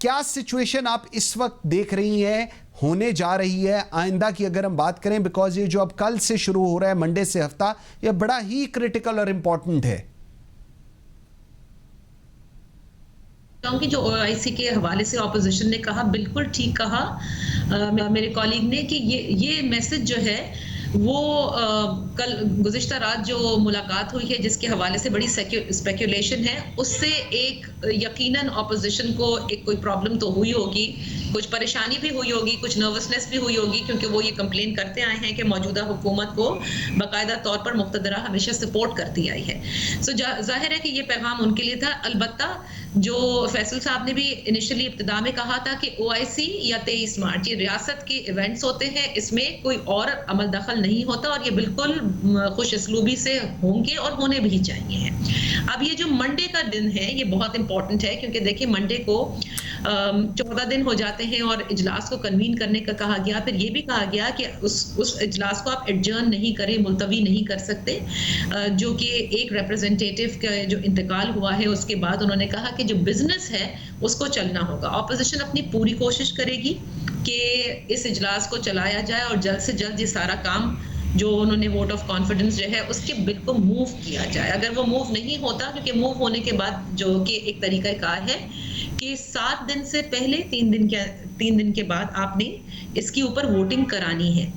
Speaker 1: क्या सिचुएशन आप इस वक्त देख रही हैं होने जा रही है आइंदा की अगर हम बात करें, बिकॉज ये जो अब कल से शुरू हो रहा है मंडे से हफ्ता, ये बड़ा ही क्रिटिकल और इंपॉर्टेंट है?
Speaker 4: क्योंकि जो ओआईसी के हवाले से ऑपोजिशन ने कहा, बिल्कुल ठीक कहा मेरे कॉलीग ने, कि ये मैसेज जो है वो कल गुज़िश्ता रात जो मुलाकात हुई है जिसके हवाले से बड़ी स्पेकुलेशन है, उससे एक यकीनन ऑपोजिशन को एक कोई प्रॉब्लम तो हुई होगी, कुछ परेशानी भी हुई होगी, कुछ नर्वसनेस भी हुई होगी, क्योंकि वो ये कंप्लेन करते आए हैं कि मौजूदा हुकूमत को बाकायदा तौर पर मुक़्तदरा हमेशा सपोर्ट करती आई है। सो जाहिर है कि ये पैगाम उनके लिए था। अलबत्ता जो फैसल साहब ने भी इनिशियली इब्तिदा में कहा था कि ओआईसी या 23 मार्च ये रियासत के इवेंट्स होते हैं, इसमें कोई और अमल दखल नहीं होता, और ये बिल्कुल खुश इसलूबी से होंगे और होने भी चाहिए हैं। अब ये जो मंडे का दिन है ये बहुत इंपॉर्टेंट है, क्योंकि देखिए मंडे को 14 दिन हो जाते हैं और इजलास को कन्वीन करने का कहा गया। फिर ये भी कहा गया कि उस इजलास को आप एडजर्न नहीं करें, मुलतवी नहीं कर सकते, जो कि एक रिप्रेजेंटेटिव का जो इंतकाल हुआ है उसके बाद उन्होंने कहा कि जो बिजनेस है उसको चलना होगा। ऑपोजिशन अपनी पूरी कोशिश करेगी कि इस इजलास को चलाया जाए और जल्द से जल्द ये सारा काम जो उन्होंने वोट ऑफ कॉन्फिडेंस जो है उसके बिल को मूव किया जाए। अगर वो मूव नहीं होता, क्योंकि मूव होने के बाद जो कि एक तरीका कार है कि 7 दिन से पहले 3 दिन के बाद आपने इसके ऊपर वोटिंग करानी है।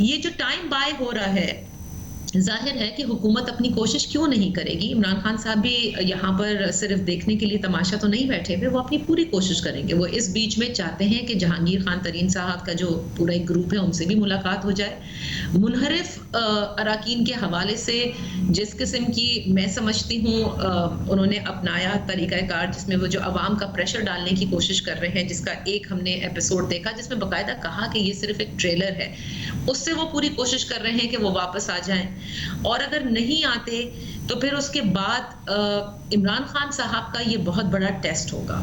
Speaker 4: ये जो टाइम बाय हो रहा है, जाहिर है कि हुकूमत अपनी कोशिश क्यों नहीं करेगी। इमरान खान साहब भी यहाँ पर सिर्फ देखने के लिए तमाशा तो नहीं बैठे हुए, वो अपनी पूरी कोशिश करेंगे। वो इस बीच में चाहते हैं कि जहांगीर खान तरीन साहब का जो पूरा एक ग्रुप है उनसे भी मुलाकात हो जाए। मुनहरिफ अराकीन के हवाले से जिस किस्म की मैं समझती हूँ उन्होंने अपनाया तरीक़ाकार, जिसमें वो जो अवाम का प्रेशर डालने की कोशिश कर रहे हैं, जिसका एक हमने एपिसोड देखा जिसमें बाकायदा कहा कि ये सिर्फ एक ट्रेलर है, उससे वो पूरी कोशिश कर रहे हैं कि वो वापस आ जाएं। और अगर नहीं आते तो फिर उसके बाद इमरान खान साहब का ये बहुत बड़ा टेस्ट होगा।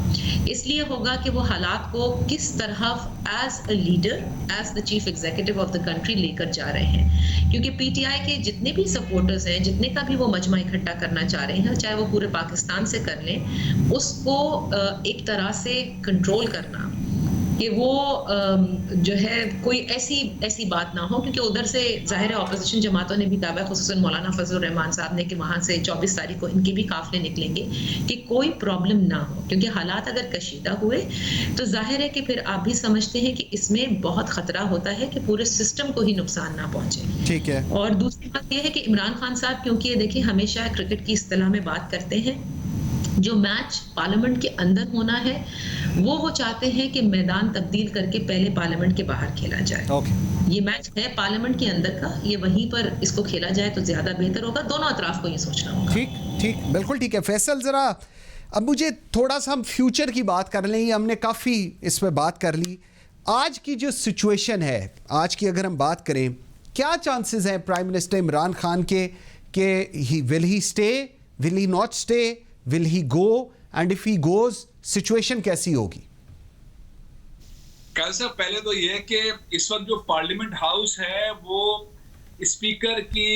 Speaker 4: इसलिए होगा कि वो हालात को किस तरह as a leader, as the chief executive of the country लेकर जा रहे हैं। क्योंकि पीटीआई के जितने भी सपोर्टर्स हैं, जितने का भी वो मजमा इकट्ठा करना चाह रहे हैं, चाहे वो पूरे पाकिस्तान से कर लें, उसको एक तरह से कंट्रोल करना कि वो जो है कोई ऐसी बात ना हो, क्योंकि उधर से जाहिर है ऑपोजिशन जमातों ने भी कहा, खुसूसन मौलाना फजलुर रहमान साहब ने, कि वहाँ से 24 तारीख को इनके भी काफिले निकलेंगे, कि कोई प्रॉब्लम ना हो, क्योंकि हालात अगर कशीदा हुए तो जाहिर है कि फिर आप भी समझते हैं कि इसमें बहुत खतरा होता है कि पूरे सिस्टम को ही नुकसान ना पहुंचे।
Speaker 1: ठीक है।
Speaker 4: और दूसरी बात यह है कि इमरान खान साहब, क्योंकि ये देखिए हमेशा क्रिकेट की इस्तिलाह में बात करते हैं, जो मैच पार्लियामेंट के अंदर होना है वो चाहते हैं कि मैदान तब्दील करके पहले पार्लियामेंट के बाहर खेला जाए। ये मैच है पार्लियामेंट के अंदर का, ये वहीं पर इसको खेला जाए तो ज्यादा बेहतर होगा। दोनों अतराफ को ये सोचना होगा।
Speaker 1: ठीक, बिल्कुल ठीक है। फैसल, जरा अब मुझे थोड़ा सा हम फ्यूचर की बात कर लें। हमने काफ़ी इस पर बात कर ली। आज की जो सिचुएशन है, आज की अगर हम बात करें, क्या चांसेस हैं प्राइम मिनिस्टर इमरान खान के will he stay, will he not stay, will he go, and if he goes situation कैसी होगी?
Speaker 2: कैसा, पहले तो ये कि इस वक्त जो पार्लियामेंट हाउस है वो स्पीकर की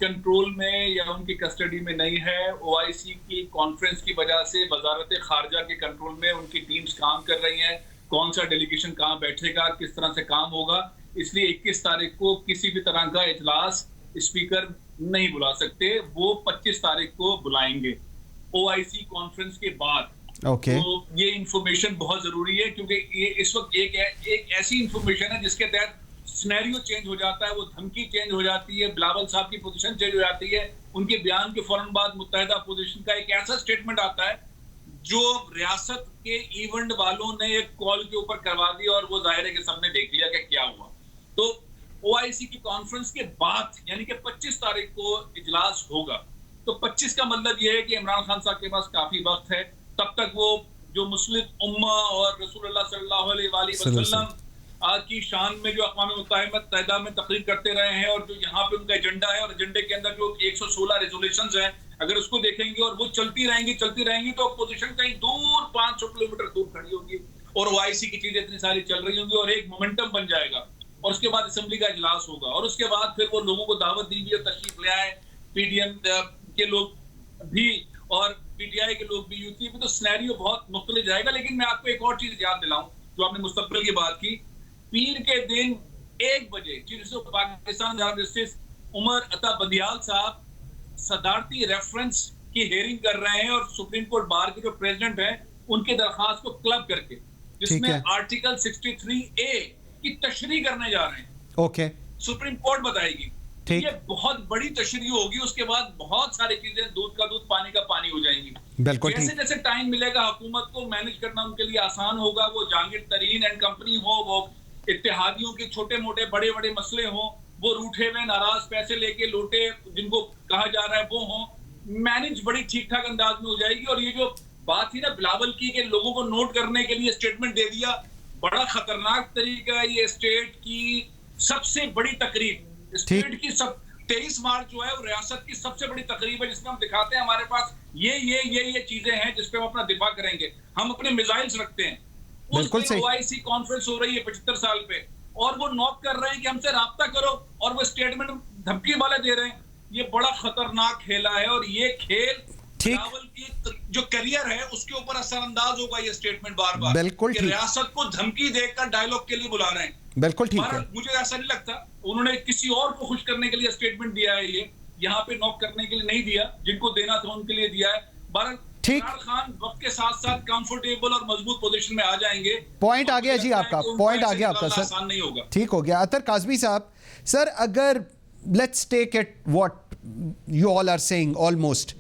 Speaker 2: कंट्रोल में या उनकी कस्टडी में नहीं है। ओआईसी की कॉन्फ्रेंस की वजह से वजारत खारजा के कंट्रोल में उनकी टीम्स काम कर रही हैं। कौन सा डेलीगेशन कहाँ बैठेगा, किस तरह से काम होगा, इसलिए 21 तारीख को किसी भी तरह का इजलास स्पीकर नहीं बुला सकते। वो 25 तारीख को बुलाएंगे ओआईसी कॉन्फ्रेंस के बाद। तो ये इंफॉर्मेशन बहुत जरूरी है, क्योंकि ये इस वक्त एक ऐसी इंफॉर्मेशन है जिसके तहत सिनेरियो चेंज हो जाता है, वो धमकी चेंज हो जाती है, बिलावल साहब की पोजीशन चेंज हो जाती है। उनके बयान के फौरन बाद मुत्तहिदा अपोजिशन का एक ऐसा स्टेटमेंट आता है जो रियासत के इवेंट वालों ने एक कॉल के ऊपर करवा दिया, और वो जाहिर है कि सबने देख लिया कि क्या हुआ। तो ओआईसी की कॉन्फ्रेंस के बाद यानी कि 25 तारीख को इजलास होगा। तो 25 का मतलब ये है कि इमरान खान साहब के पास काफी वक्त है। तब तक वो जो मुस्लिम उम्मा और रसूलुल्लाह सल्लल्लाहु अलैहि वसल्लम की शान में जो अक़वाम मुत्तहिदा में तकरीर करते रहे हैं, और जो यहाँ पे उनका एजेंडा है, और एजेंडे के अंदर जो 116 रेजोल्यूशंस हैं, अगर उसको देखेंगे और वो चलती रहेंगी तो अपोजिशन कहीं दूर 500 किलोमीटर दूर खड़ी होगी, और ओआईसी की चीजें इतनी सारी चल रही होंगी, और एक मोमेंटम बन जाएगा। और उसके बाद असेंबली का इजलास होगा, और उसके बाद फिर वो लोगों को दावत दी हुई है, तशरीफ ले आए, पीडीएम के लोग भी और पीटीआई के लोग भी, यूपी में, तो सिनेरियो बहुत मुख्तलिफ जाएगा। लेकिन मैं आपको एक और चीज याद दिलाऊं, जो आपने मुस्तकबिल की बात की, पीर के दिन 1 बजे chief of Pakistan justice Umar Ata Bandial साहब सदारती रेफरेंस की हेयरिंग कर रहे हैं, और सुप्रीम कोर्ट बार के जो प्रेसिडेंट हैं उनके दरखास्त को क्लब करके, जिसमें आर्टिकल 63A की तशरीह करने जा रहे हैं। सुप्रीम कोर्ट बताएगी। ये बहुत बड़ी तशरीह होगी। उसके बाद बहुत सारी चीजें दूध का दूध पानी का पानी हो जाएंगी। जैसे जैसे टाइम मिलेगा हुकूमत को मैनेज करना उनके लिए आसान होगा। वो जहांगीर तरीन एंड कंपनी हो, वो इत्तेहादियों के छोटे मोटे बड़े बड़े मसले हो, वो रूठे हुए नाराज पैसे लेके लौटे जिनको कहा जा रहा है वो हो, मैनेज बड़ी ठीक ठाक अंदाज में हो जाएगी। और ये जो बात थी ना बिलावल की, कि लोगों को नोट करने के लिए स्टेटमेंट दे दिया, बड़ा खतरनाक तरीका है ये। स्टेट की सबसे बड़ी तकरीब, स्टेट की 23 मार्च जो है वो रियासत की सबसे बड़ी तकरीब है, जिसमें हम दिखाते हैं हमारे पास ये चीजें हैं जिस पे हम अपना दिफा करेंगे। हम अपने मिसाइल्स रखते हैं। उस ओआईसी कॉन्फ्रेंस हो रही है 75 साल पे, और वो नॉक कर रहे हैं कि हमसे राब्ता करो, और वो स्टेटमेंट धमकी वाले दे रहे हैं। ये बड़ा खतरनाक खेला है, और ये खेल बिलावल की जो करियर है उसके ऊपर असरअंदाज होगा। ये स्टेटमेंट बार बार
Speaker 1: बिल्कुल
Speaker 2: कि रियासत को धमकी देकर डायलॉग के लिए बुला रहे हैं।
Speaker 1: बिल्कुल ठीक है।
Speaker 2: मुझे ऐसा नहीं लगता उन्होंने किसी और को खुश करने के लिए स्टेटमेंट दिया है। ये यहाँ पे नॉक करने के लिए नहीं दिया, जिनको देना था उनके लिए दिया है। इमरान खान वक्त के साथ साथ कंफर्टेबल और मजबूत पोजीशन में आ जाएंगे।
Speaker 1: पॉइंट आ गया जी आपका, पॉइंट आ गया आपका सर।
Speaker 2: आसान नहीं होगा।
Speaker 1: ठीक हो गया। अतर काज़मी साहब, सर अगर let's take it what you all are saying almost,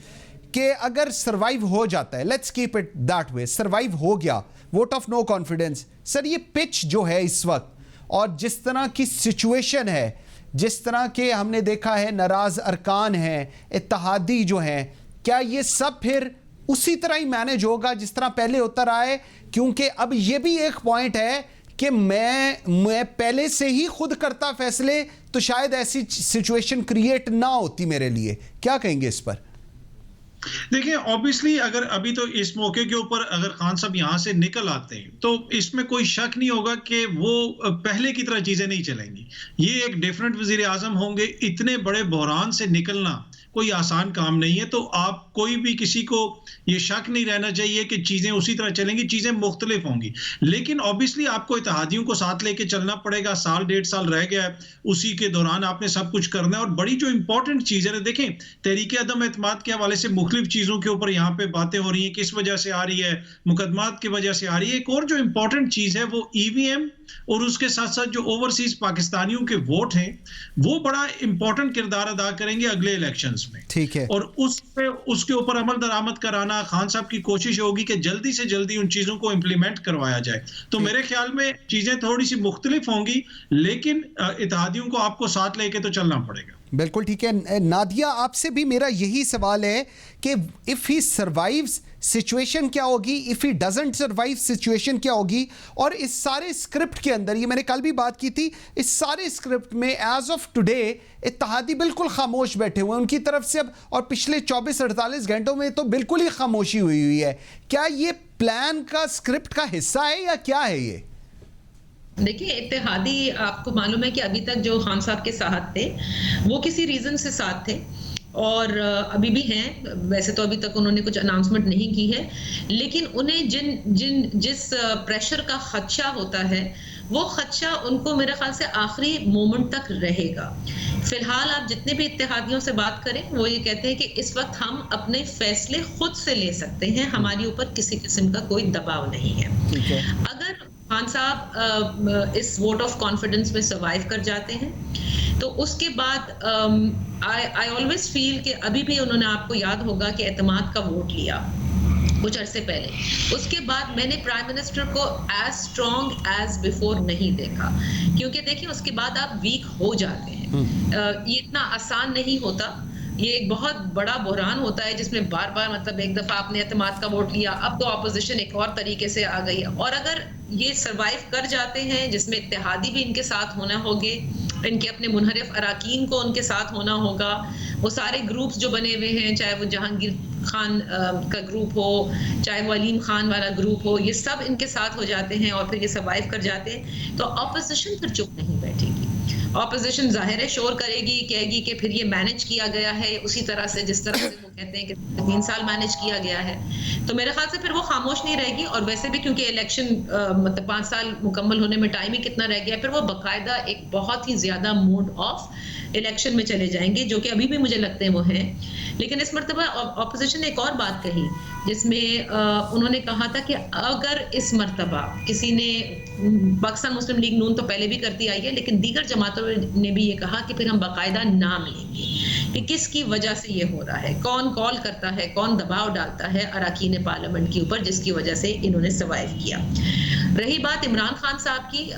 Speaker 1: कि अगर सर्वाइव हो जाता है, let's keep it that way, survive हो गया, vote of no confidence, sir ये पिच जो है इस वक्त और जिस तरह की सिचुएशन है, जिस तरह के हमने देखा है नाराज अरकान हैं, इत्तेहादी जो हैं, क्या ये सब फिर उसी तरह ही मैनेज होगा जिस तरह पहले होता रहा है? क्योंकि अब ये भी एक पॉइंट है कि मैं पहले से ही खुद करता फैसले, तो शायद ऐसी सिचुएशन क्रिएट ना होती मेरे लिए। क्या कहेंगे इस पर?
Speaker 3: देखिए ऑब्वियसली अगर अभी तो इस मौके के ऊपर अगर खान साहब यहां से निकल आते हैं तो इसमें कोई शक नहीं होगा कि वो पहले की तरह चीजें नहीं चलेंगी। ये एक डिफरेंट वजीर आजम होंगे। इतने बड़े बहरान से निकलना कोई आसान काम नहीं है। तो आप कोई भी किसी को ये शक नहीं रहना चाहिए कि चीजें उसी तरह चलेंगी, चीजें मुख्तलिफ होंगी। लेकिन ऑब्वियसली आपको इत्तेहादियों को साथ लेके चलना पड़ेगा। साल 1.5 साल रह गया है, उसी के दौरान आपने सब कुछ करना है। और बड़ी जो इंपॉर्टेंट चीज है, देखें तहरीक अदम एतमाद के हवाले से मुख्तलिफ चीजों के ऊपर यहाँ पे बातें हो रही हैं, किस वजह से आ रही है, मुकदमात की वजह से आ रही है। एक और जो इंपॉर्टेंट चीज है वो ईवीएम और उसके साथ साथ जो ओवरसीज पाकिस्तानियों के वोट हैं वो बड़ा इंपॉर्टेंट किरदार अदा करेंगे अगले इलेक्शंस में।
Speaker 1: ठीक है।
Speaker 3: और उसके ऊपर अमल दरामद कराना खान साहब की कोशिश होगी कि जल्दी से जल्दी उन चीजों को इंप्लीमेंट करवाया जाए। तो मेरे ख्याल में चीजें थोड़ी सी मुख्तलिफ होंगी, लेकिन इत्तेहादियों को आपको साथ लेके तो चलना पड़ेगा।
Speaker 1: बिल्कुल ठीक है। नादिया, आपसे भी मेरा यही सवाल है कि इफ़ ही सर्वाइव्स सिचुएशन क्या होगी, if he doesn't survive situation क्या होगी। और इस सारे स्क्रिप्ट के अंदर, ये मैंने कल भी बात की थी, इस सारे स्क्रिप्ट में एज ऑफ टुडे इत्तेहादी बिल्कुल खामोश बैठे हुए हैं उनकी तरफ से अब, और पिछले 24-48 घंटों में तो बिल्कुल ही खामोशी हुई है। क्या ये प्लान का स्क्रिप्ट का हिस्सा है या क्या है ये?
Speaker 4: देखिए, इत्तेहादी, आपको मालूम है कि अभी तक जो खान साहब के साथ थे वो किसी रीजन से साथ थे और अभी भी हैं। वैसे तो अभी तक उन्होंने कुछ अनाउंसमेंट नहीं की है, लेकिन उन्हें जिस प्रेशर का खदशा होता है वो खदशा उनको मेरे ख्याल से आखिरी मोमेंट तक रहेगा। फिलहाल आप जितने भी इत्तेहादियों से बात करें वो ये कहते हैं कि इस वक्त हम अपने फैसले खुद से ले सकते हैं, हमारी ऊपर किसी किस्म का कोई दबाव नहीं है। अगर खान साहब इस वोट ऑफ कॉन्फिडेंस में सर्वाइव कर जाते हैं तो उसके बाद आई ऑलवेज फील कि अभी भी उन्होंने, आपको याद होगा कि एतमाद का वोट लिया कुछ अरसे पहले, उसके बाद मैंने प्राइम मिनिस्टर को एज स्ट्रॉन्ग एज बिफोर नहीं देखा, क्योंकि देखिए उसके बाद आप वीक हो जाते हैं। ये इतना आसान नहीं होता, ये एक बहुत बड़ा बुहरान होता है जिसमें बार बार, मतलब एक दफा आपने एतमाद का वोट लिया, अब तो ऑपोजिशन एक और तरीके से आ गई है। और अगर ये सरवाइव कर जाते हैं, जिसमें इत्तेहादी भी इनके साथ होना होंगे, इनके अपने मुनहरिफ अराकीन को उनके साथ होना होगा, वो सारे ग्रुप्स जो बने हुए हैं, चाहे वो जहांगीर खान का ग्रुप हो, चाहे वो अलीम खान वाला ग्रुप हो, ये सब इनके साथ हो जाते हैं और फिर ये सर्वाइव कर जाते हैं, तो ऑपोजिशन फिर चुप नहीं बैठेगी। ऑपोजिशन जाहिर है शोर करेगी, कहेगी कि फिर ये मैनेज किया गया है उसी तरह से जिस तरह से वो कहते हैं कि 3 साल मैनेज किया गया है। तो मेरे ख्याल से फिर वो खामोश नहीं रहेगी। और वैसे भी क्योंकि इलेक्शन मतलब 5 साल मुकम्मल होने में टाइम ही कितना रह गया, फिर वो बाकायदा एक बहुत ही ज्यादा मोड ऑफ इलेक्शन में चले जाएंगे, जो कि अभी भी मुझे लगते हैं वो हैं। लेकिन इस मरतबा ऑपोजिशन ने एक और बात कही जिसमें उन्होंने कहा था कि अगर इस मरतबा किसी ने, पाकिस्तान मुस्लिम लीग नून तो पहले भी करती आई है, लेकिन दीगर जमातों ने भी ये कहा कि फिर हम बाकायदा नाम लेंगे कि किसकी वजह से ये हो रहा है, कौन कॉल करता है, कौन दबाव डालता है अरकान पार्लियामेंट के ऊपर, जिसकी वजह से इन्होंने सर्वाइव किया। रही बात इमरान खान साहब की,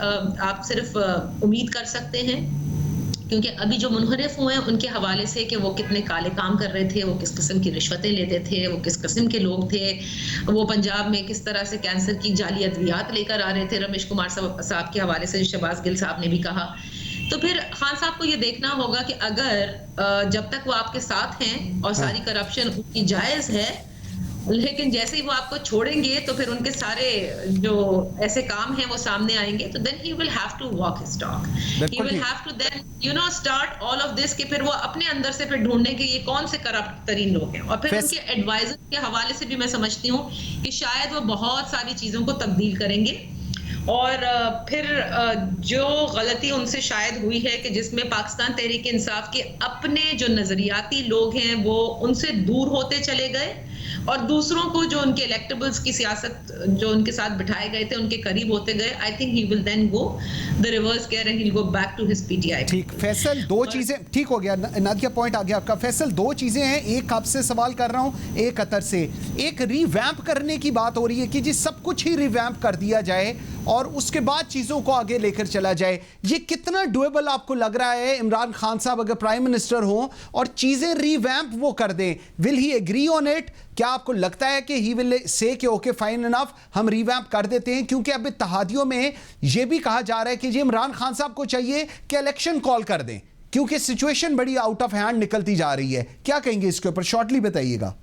Speaker 4: आप सिर्फ उम्मीद कर सकते हैं, क्योंकि अभी जो मुनहरिफ हुए हैं उनके हवाले से कि वो कितने काले काम कर रहे थे, वो किस किस्म की रिश्वतें लेते थे, वो किस किस्म के लोग थे, वो पंजाब में किस तरह से कैंसर की जाली अद्वियात लेकर आ रहे थे, रमेश कुमार साहब के हवाले से शहबाज गिल साहब ने भी कहा। तो फिर खान साहब को ये देखना होगा कि अगर जब तक वो आपके साथ हैं और सारी करप्शन उनकी जायज़ है, लेकिन जैसे ही वो आपको छोड़ेंगे तो फिर उनके सारे जो ऐसे काम हैं वो सामने आएंगे, तो then he will have to walk his talk, he will have to then start all of this, कि फिर वो अपने अंदर से फिर ढूंढने के ये कौन से करप्ट तरीन लोग हैं। और फिर उनके एडवाइजर के हवाले से भी मैं समझती हूँ कि शायद वो बहुत सारी चीजों को तब्दील करेंगे। और फिर जो गलती उनसे शायद हुई है कि जिसमें पाकिस्तान तहरीक इंसाफ के अपने जो नजरियाती लोग हैं वो उनसे दूर होते चले गए और दूसरों को जो उनके इलेक्टेबल्स की सियासत जो उनके साथ बिठाए गए थे उनके करीब होते गए। I think he will then go the reverse gear and he will go back to his PTI.
Speaker 1: ठीक, फैसल, दो चीजें ठीक हो गया, नादिया पॉइंट आ गया आपका। फैसल, दो चीजें हैं, एक आपसे सवाल कर रहा हूं, एक कतर से। एक रिवैम्प करने की बात हो रही है कि जी सब कुछ ही रिवैम्प कर दिया जाए और उसके बाद चीजों को आगे लेकर चला जाए। ये कितना डुएबल आपको लग रहा है? इमरान खान साहब अगर प्राइम मिनिस्टर हों और चीजें रिवैम्प वो कर दें, will he agree on it? क्या आपको लगता है कि ही विल से कि ओके फाइन इनफ, हम रिवैम्प कर देते हैं? क्योंकि अब इत्तेहादियों में यह भी कहा जा रहा है कि जी इमरान खान साहब को चाहिए कि इलेक्शन कॉल कर दें, क्योंकि सिचुएशन बड़ी आउट ऑफ हैंड निकलती जा रही है। क्या कहेंगे इसके ऊपर? शॉर्टली बताइएगा।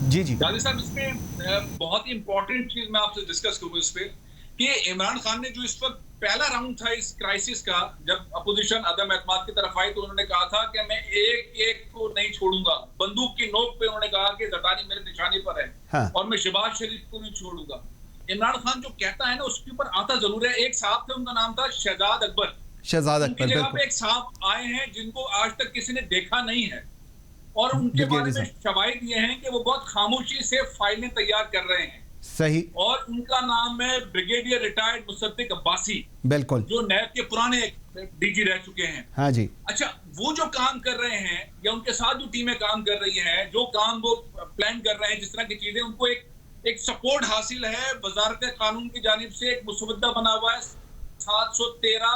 Speaker 1: जी जी
Speaker 2: गाजी साहब, इसमें बहुत ही इंपॉर्टेंट चीज मैं आपसे डिस्कस करूंगा इस पे कि इमरान खान ने जो इस वक्त पहला राउंड था इस क्राइसिस का, जब अपोजिशन अदम एतमाद की तरफ आई तो उन्होंने कहा था कि मैं एक एक को नहीं छोड़ूंगा, बंदूक की नोक पे उन्होंने कहा कि जरदारी मेरे निशाने पर है।
Speaker 1: हाँ।
Speaker 2: और मैं शहबाज शरीफ को नहीं छोड़ूंगा। इमरान खान जो कहता है ना उसके ऊपर आता जरूर है। एक साहब थे, उनका नाम था शहजाद अकबर।
Speaker 1: शहजाद
Speaker 2: उनकी
Speaker 1: अकबर,
Speaker 2: जगह पे
Speaker 1: बिल्कुल।
Speaker 2: एक साहब आए हैं जिनको आज तक किसी ने देखा नहीं है, और उनके बारे में शवाहिद ये हैं कि वो बहुत खामोशी से फाइलें तैयार कर रहे हैं।
Speaker 1: सही।
Speaker 2: और उनका नाम है ब्रिगेडियर रिटायर्ड मुसद्दिक अब्बासी,
Speaker 1: बिल्कुल,
Speaker 2: जो नैब के पुराने डीजी रह चुके हैं।
Speaker 1: हाँ जी।
Speaker 2: अच्छा, वो जो काम कर रहे हैं या उनके साथ जो टीमें काम कर रही हैं, जो काम वो प्लान कर रहे हैं, जिस तरह की चीजें, उनको एक सपोर्ट हासिल है वजारत कानून की जानिब से। एक मुसवद्दा बना हुआ है, 713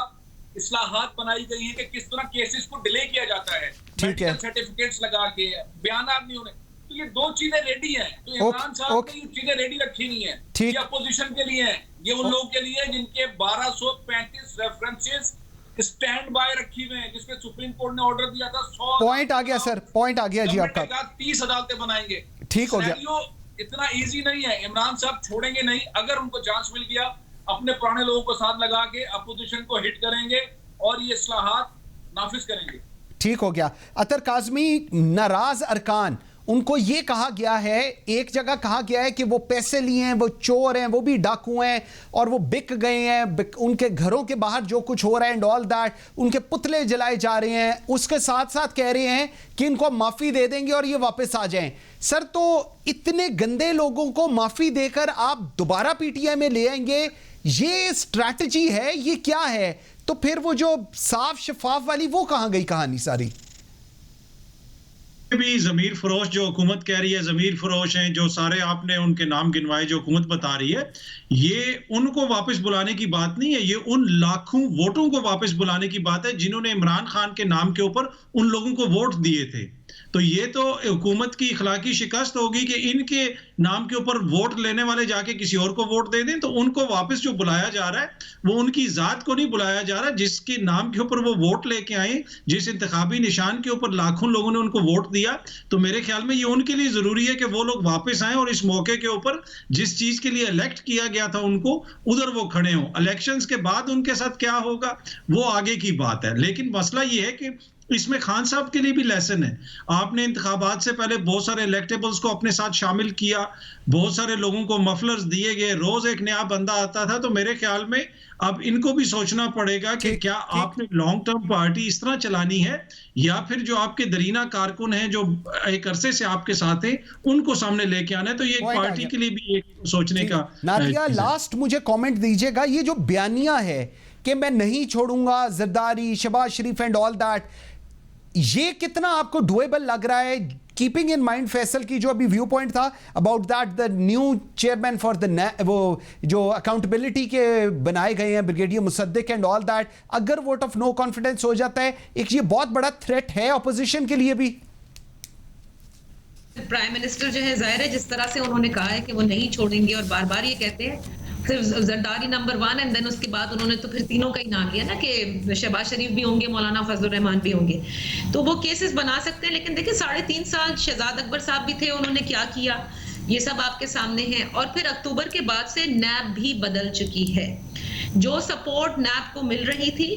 Speaker 2: इस्लाहात बनाई गई हैं कि किस तरह केसेस को डिले किया जाता है,
Speaker 1: ठीक है।
Speaker 2: सर्टिफिकेट्स लगा के, बयानात नहीं होने। तो ये दो चीजें रेडी हैं। तो इमरान साहब ने ये चीजें रेडी रखी नहीं है।
Speaker 1: ठीक।
Speaker 2: ये अपोजिशन के लिए है, ये उन लोगों के लिए जिनके 1235 रेफरेंसेस स्टैंड बाय रखी हुए हैं, जिसपे सुप्रीम कोर्ट ने ऑर्डर दिया था। 100
Speaker 1: पॉइंट आ गया सर, पॉइंट आ गया जी आपका।
Speaker 2: 30 अदालतें बनाएंगे।
Speaker 1: ठीक हो गया।
Speaker 2: सिनेरियो इतना इजी नहीं है। इमरान साहब छोड़ेंगे नहीं। अगर उनको चांस मिल गया, अपने पुराने लोगों को साथ लगा के अपोजिशन को हिट करेंगे और ये इस्लाहात नाफिज करेंगे।
Speaker 1: ठीक हो गया। अतर काज़मी, नाराज अरकान, उनको ये कहा गया है, एक जगह कहा गया है कि वो पैसे लिए हैं, वो चोर हैं, वो भी डाकू हैं और वो बिक गए हैं, उनके घरों के बाहर जो कुछ हो रहा है एंड ऑल दैट, उनके पुतले जलाए जा रहे हैं। उसके साथ साथ कह रहे हैं कि इनको माफ़ी दे देंगे और ये वापस आ जाएं। सर, तो इतने गंदे लोगों को माफ़ी देकर आप दोबारा पीटीआई में ले आएंगे, ये स्ट्रैटेजी है, ये क्या है? तो फिर वो जो साफ शफाफ वाली, वो कहाँ गई कहानी सारी?
Speaker 3: भी जमीर फरोश जो हुकूमत कह रही है, जमीर फरोश हैं जो सारे आपने उनके नाम गिनवाए जो हुकूमत बता रही है, ये उनको वापस बुलाने की बात नहीं है। ये उन लाखों वोटों को वापस बुलाने की बात है जिन्होंने इमरान खान के नाम के ऊपर उन लोगों को वोट दिए थे। तो ये तो हुकूमत की इखलाकी शिकस्त होगी कि इनके नाम के ऊपर वोट लेने वाले जाके किसी और को वोट दे दें। तो उनको वापस जो बुलाया जा रहा है वो उनकी जात को नहीं बुलाया जा रहा, जिसके नाम के ऊपर वो वोट लेके आए, जिस इंतखाबी निशान के ऊपर लाखों लोगों ने उनको वोट दिया। तो मेरे ख्याल में ये उनके लिए जरूरी है कि वो लोग वापस आए और इस मौके के ऊपर जिस चीज के लिए इलेक्ट किया गया था उनको, उधर वो खड़े हों। इलेक्शंस के बाद उनके साथ क्या होगा वो आगे की बात है। लेकिन मसला ये है कि इसमें खान साहब के लिए भी लेसन है। आपने इंतखाबात से पहले बहुत सारे इलेक्टेबल्स को अपने साथ शामिल किया, बहुत सारे लोगों को मफलर्स दिए गए, रोज एक नया बंदा आता था। तो मेरे ख्याल में अब इनको भी सोचना पड़ेगा कि क्या आपने लॉन्ग टर्म पार्टी इस तरह चलानी है, या फिर जो आपके दरीना कारकुन हैं जो एक अरसे से आपके साथ हैं उनको सामने लेके आना है। तो ये पार्टी के लिए भी एक सोचने का।
Speaker 1: नादिया, लास्ट मुझे कमेंट दीजिएगा, ये जो बयानिया है कि मैं नहीं छोड़ूंगा जरदारी, शहबाज शरीफ एंड ऑल दैट, ये कितना आपको डुएबल लग रहा है, कीपिंग इन माइंड फैसल की जो अभी व्यू पॉइंट था about that the new chairman for the वो जो अकाउंटेबिलिटी के बनाए गए हैं brigadier Mossadegh and all that, अगर वोट ऑफ नो कॉन्फिडेंस हो जाता है, एक ये बहुत बड़ा थ्रेट है ऑपोजिशन के लिए भी।
Speaker 4: प्राइम मिनिस्टर जो है, जाहिर है जिस तरह से उन्होंने कहा है कि वो नहीं छोड़ेंगे और बार बार ये कहते हैं, सिर्फ जरदारी नंबर 1 एंड देन उसके बाद उन्होंने तो फिर तीनों का ही नाम लिया ना कि शहबाज शरीफ भी होंगे, मौलाना फजलुर रहमान भी होंगे। तो वो केसेस बना सकते हैं। लेकिन देखिए 3.5 साल शहजाद अकबर साहब भी थे, उन्होंने क्या किया ये सब आपके सामने है। और फिर अक्टूबर के बाद से नैब भी बदल चुकी है। जो सपोर्ट नैब को मिल रही थी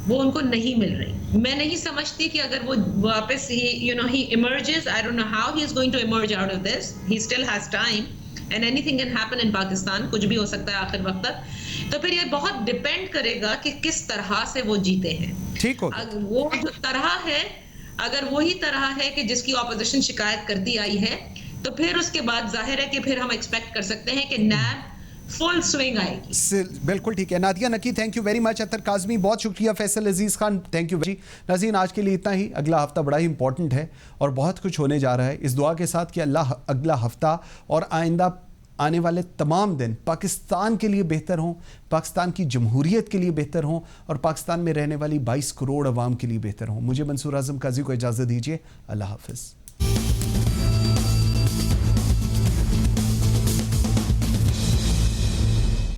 Speaker 4: वो उनको नहीं मिल रही। मैं नहीं समझती कि अगर वो वापस ही emerges, I don't know how he is going to emerge out of this, he still has time and anything can happen in Pakistan, कुछ भी हो सकता है आखिर वक्त तक। तो फिर ये बहुत डिपेंड करेगा कि किस तरह से वो जीते हैं।
Speaker 1: ठीक हो,
Speaker 4: वो जो तरह है, अगर वही तरह है कि जिसकी ऑपोजिशन शिकायत करती आई है, तो फिर उसके बाद जाहिर है कि फिर हम एक्सपेक्ट कर सकते हैं कि नैब फुल स्विंग आएगी।
Speaker 1: बिल्कुल ठीक है। नादिया नकी, थैंक यू वेरी मच। अतर काज़मी, बहुत शुक्रिया। फैसल अजीज़ खान, थैंक यू वेरी। नाज़रीन, आज के लिए इतना ही। अगला हफ्ता बड़ा ही इंपॉर्टेंट है और बहुत कुछ होने जा रहा है। इस दुआ के साथ कि अल्लाह अगला हफ्ता और आइंदा आने वाले तमाम दिन पाकिस्तान के लिए बेहतर हों, पाकिस्तान की जमहूरियत के लिए बेहतर हों और पाकिस्तान में रहने वाली 22 करोड़ अवाम के लिए बेहतर हों। मुझे मंसूर आज़म काजी को इजाज़त दीजिए। अल्लाह हाफ़िज़।